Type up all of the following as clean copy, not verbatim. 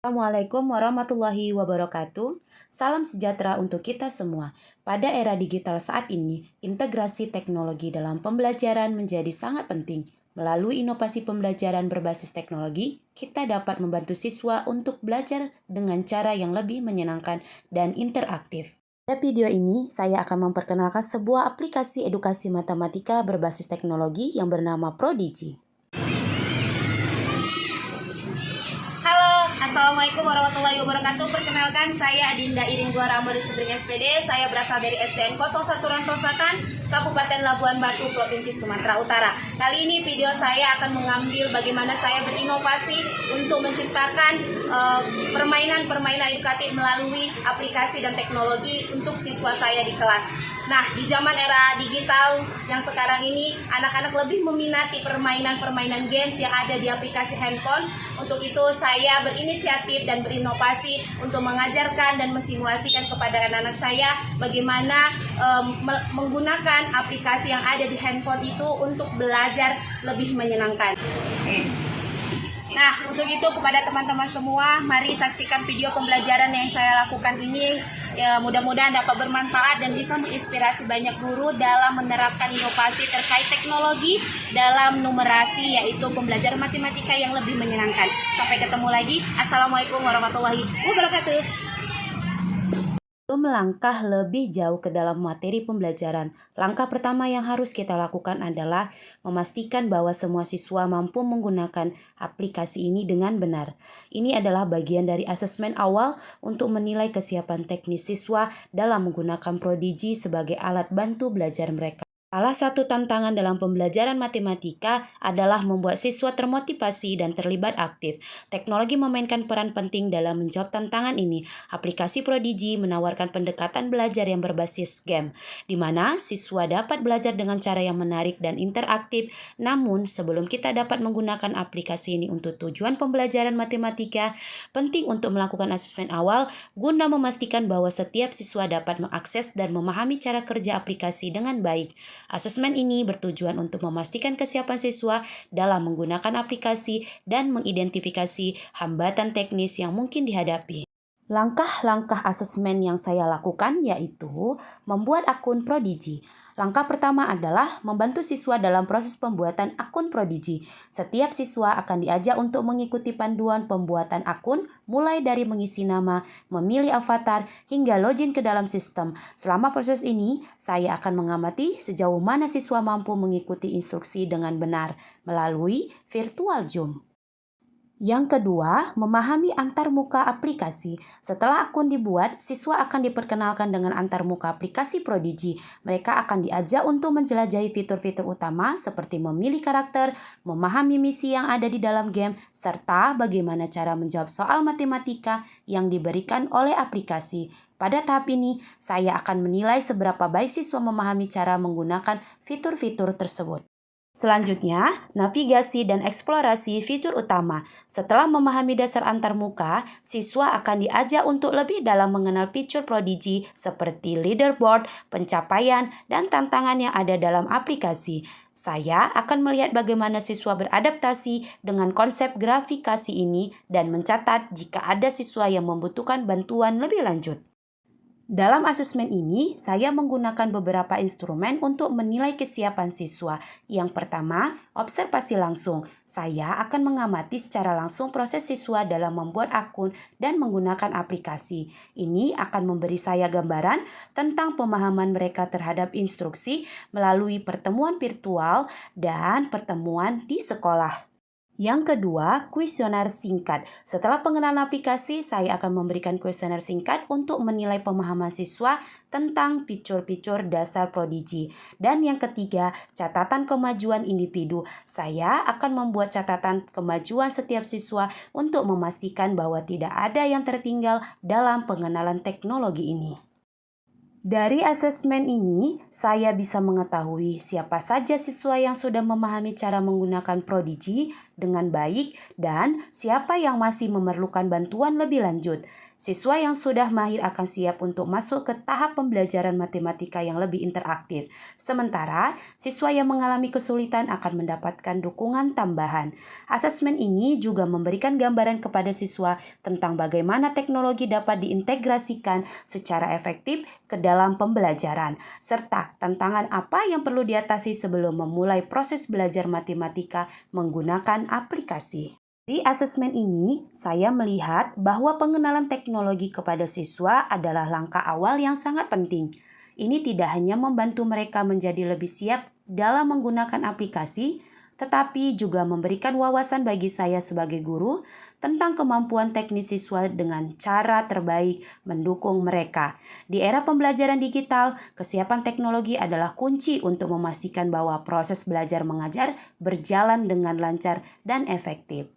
Assalamualaikum warahmatullahi wabarakatuh. Salam sejahtera untuk kita semua. Pada era digital saat ini, integrasi teknologi dalam pembelajaran menjadi sangat penting. Melalui inovasi pembelajaran berbasis teknologi, kita dapat membantu siswa untuk belajar dengan cara yang lebih menyenangkan dan interaktif. Pada video ini, saya akan memperkenalkan sebuah aplikasi edukasi matematika berbasis teknologi yang bernama Prodigy. Halo, Assalamualaikum warahmatullahi wabarakatuh. Perkenalkan, saya Adinda Iring Dua Ramadi Sebring SPD. Saya berasal dari SDN 01 Rantau Selatan, Kabupaten Labuan Batu, Provinsi Sumatera Utara. Kali ini video saya akan mengambil bagaimana saya berinovasi untuk menciptakan permainan-permainan edukatif melalui aplikasi dan teknologi untuk siswa saya di kelas. Nah, di zaman era digital yang sekarang ini, anak-anak lebih meminati permainan-permainan games yang ada di aplikasi handphone. Untuk itu, saya berinisiatif dan berinovasi untuk mengajarkan dan mensimulasikan kepada anak-anak saya bagaimana menggunakan aplikasi yang ada di handphone itu untuk belajar lebih menyenangkan. Nah, untuk itu kepada teman-teman semua, mari saksikan video pembelajaran yang saya lakukan ini. Ya, mudah-mudahan dapat bermanfaat dan bisa menginspirasi banyak guru dalam menerapkan inovasi terkait teknologi dalam numerasi, yaitu pembelajaran matematika yang lebih menyenangkan. Sampai ketemu lagi. Assalamualaikum warahmatullahi wabarakatuh. Untuk melangkah lebih jauh ke dalam materi pembelajaran, langkah pertama yang harus kita lakukan adalah memastikan bahwa semua siswa mampu menggunakan aplikasi ini dengan benar. Ini adalah bagian dari asesmen awal untuk menilai kesiapan teknis siswa dalam menggunakan Prodigy sebagai alat bantu belajar mereka. Salah satu tantangan dalam pembelajaran matematika adalah membuat siswa termotivasi dan terlibat aktif. Teknologi memainkan peran penting dalam menjawab tantangan ini. Aplikasi Prodigy menawarkan pendekatan belajar yang berbasis game, di mana siswa dapat belajar dengan cara yang menarik dan interaktif. Namun, sebelum kita dapat menggunakan aplikasi ini untuk tujuan pembelajaran matematika, penting untuk melakukan asesmen awal guna memastikan bahwa setiap siswa dapat mengakses dan memahami cara kerja aplikasi dengan baik. Asesmen ini bertujuan untuk memastikan kesiapan siswa dalam menggunakan aplikasi dan mengidentifikasi hambatan teknis yang mungkin dihadapi. Langkah-langkah asesmen yang saya lakukan yaitu membuat akun Prodigy. Langkah pertama adalah membantu siswa dalam proses pembuatan akun Prodigy. Setiap siswa akan diajak untuk mengikuti panduan pembuatan akun, mulai dari mengisi nama, memilih avatar, hingga login ke dalam sistem. Selama proses ini, saya akan mengamati sejauh mana siswa mampu mengikuti instruksi dengan benar melalui virtual Zoom. Yang kedua, memahami antarmuka aplikasi. Setelah akun dibuat, siswa akan diperkenalkan dengan antarmuka aplikasi Prodigy. Mereka akan diajak untuk menjelajahi fitur-fitur utama seperti memilih karakter, memahami misi yang ada di dalam game, serta bagaimana cara menjawab soal matematika yang diberikan oleh aplikasi. Pada tahap ini, saya akan menilai seberapa baik siswa memahami cara menggunakan fitur-fitur tersebut. Selanjutnya, navigasi dan eksplorasi fitur utama. Setelah memahami dasar antarmuka, siswa akan diajak untuk lebih dalam mengenal fitur Prodigy seperti leaderboard, pencapaian, dan tantangan yang ada dalam aplikasi. Saya akan melihat bagaimana siswa beradaptasi dengan konsep grafikasi ini dan mencatat jika ada siswa yang membutuhkan bantuan lebih lanjut. Dalam asesmen ini, saya menggunakan beberapa instrumen untuk menilai kesiapan siswa. Yang pertama, observasi langsung. Saya akan mengamati secara langsung proses siswa dalam membuat akun dan menggunakan aplikasi. Ini akan memberi saya gambaran tentang pemahaman mereka terhadap instruksi melalui pertemuan virtual dan pertemuan di sekolah. Yang kedua, kuesioner singkat. Setelah pengenalan aplikasi, saya akan memberikan kuesioner singkat untuk menilai pemahaman siswa tentang fitur-fitur dasar Prodigy. Dan yang ketiga, catatan kemajuan individu. Saya akan membuat catatan kemajuan setiap siswa untuk memastikan bahwa tidak ada yang tertinggal dalam pengenalan teknologi ini. Dari asesmen ini, saya bisa mengetahui siapa saja siswa yang sudah memahami cara menggunakan Prodigy dengan baik dan siapa yang masih memerlukan bantuan lebih lanjut. Siswa yang sudah mahir akan siap untuk masuk ke tahap pembelajaran matematika yang lebih interaktif. Sementara, siswa yang mengalami kesulitan akan mendapatkan dukungan tambahan. Asesmen ini juga memberikan gambaran kepada siswa tentang bagaimana teknologi dapat diintegrasikan secara efektif ke dalam pembelajaran, serta tantangan apa yang perlu diatasi sebelum memulai proses belajar matematika menggunakan aplikasi. Di asesmen ini, saya melihat bahwa pengenalan teknologi kepada siswa adalah langkah awal yang sangat penting. Ini tidak hanya membantu mereka menjadi lebih siap dalam menggunakan aplikasi, tetapi juga memberikan wawasan bagi saya sebagai guru tentang kemampuan teknis siswa dengan cara terbaik mendukung mereka. Di era pembelajaran digital, kesiapan teknologi adalah kunci untuk memastikan bahwa proses belajar mengajar berjalan dengan lancar dan efektif.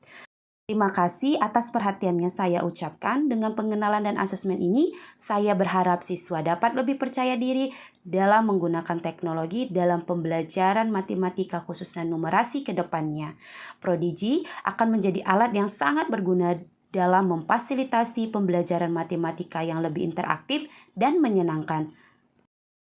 Terima kasih atas perhatiannya saya ucapkan. Dengan pengenalan dan asesmen ini, saya berharap siswa dapat lebih percaya diri dalam menggunakan teknologi dalam pembelajaran matematika khususnya numerasi ke depannya. Prodigi akan menjadi alat yang sangat berguna dalam memfasilitasi pembelajaran matematika yang lebih interaktif dan menyenangkan.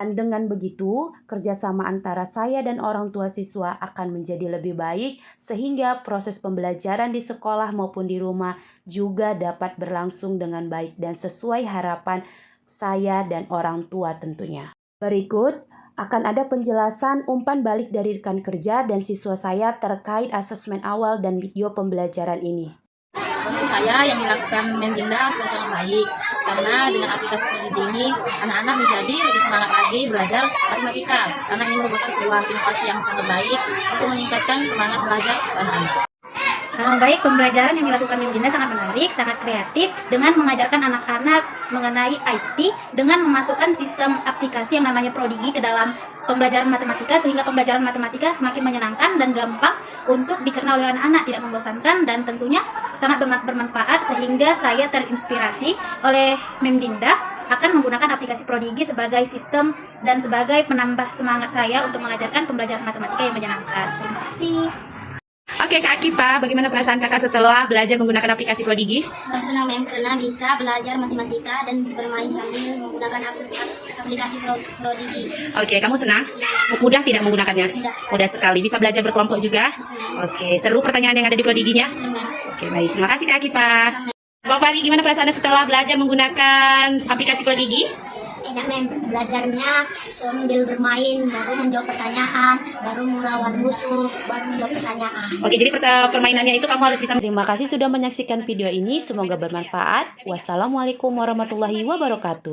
Dan dengan begitu, kerjasama antara saya dan orang tua siswa akan menjadi lebih baik sehingga proses pembelajaran di sekolah maupun di rumah juga dapat berlangsung dengan baik dan sesuai harapan saya dan orang tua tentunya. Berikut akan ada penjelasan umpan balik dari rekan kerja dan siswa saya terkait asesmen awal dan video pembelajaran ini. Menurut saya yang dilakukan Mendinda sudah sangat baik karena dengan aplikasi Prodigy ini anak-anak menjadi lebih semangat lagi belajar matematika karena ini merupakan sebuah inovasi yang sangat baik untuk meningkatkan semangat belajar anak-anak. Baik, pembelajaran yang dilakukan Mendinda sangat menarik, sangat kreatif dengan mengajarkan anak-anak mengenai IT dengan memasukkan sistem aplikasi yang namanya Prodigy ke dalam pembelajaran matematika sehingga pembelajaran matematika semakin menyenangkan dan gampang untuk dicerna oleh anak-anak, tidak membosankan dan tentunya sangat bermanfaat sehingga saya terinspirasi oleh Mendinda akan menggunakan aplikasi Prodigy sebagai sistem dan sebagai penambah semangat saya untuk mengajarkan pembelajaran matematika yang menyenangkan. Terima kasih. Oke Kak Akipa, bagaimana perasaan kakak setelah belajar menggunakan aplikasi Prodigy? Senang Mem karena bisa belajar matematika dan bermain sambil menggunakan aplikasi Prodigy. Oke, kamu senang? Mudah tidak menggunakannya? Mudah. Mudah sekali. Bisa belajar berkelompok juga? Oke, seru pertanyaan yang ada di Prodigy-nya? Oke, baik. Terima kasih Kak Akipa. Bang Fari, gimana perasaan setelah belajar menggunakan aplikasi Prodigy? Enak Mem, belajarnya sambil bermain, baru menjawab pertanyaan, baru melawan musuh, baru menjawab pertanyaan. Oke, jadi permainannya itu kamu harus bisa. Terima kasih sudah menyaksikan video ini, semoga bermanfaat. Wassalamualaikum warahmatullahi wabarakatuh.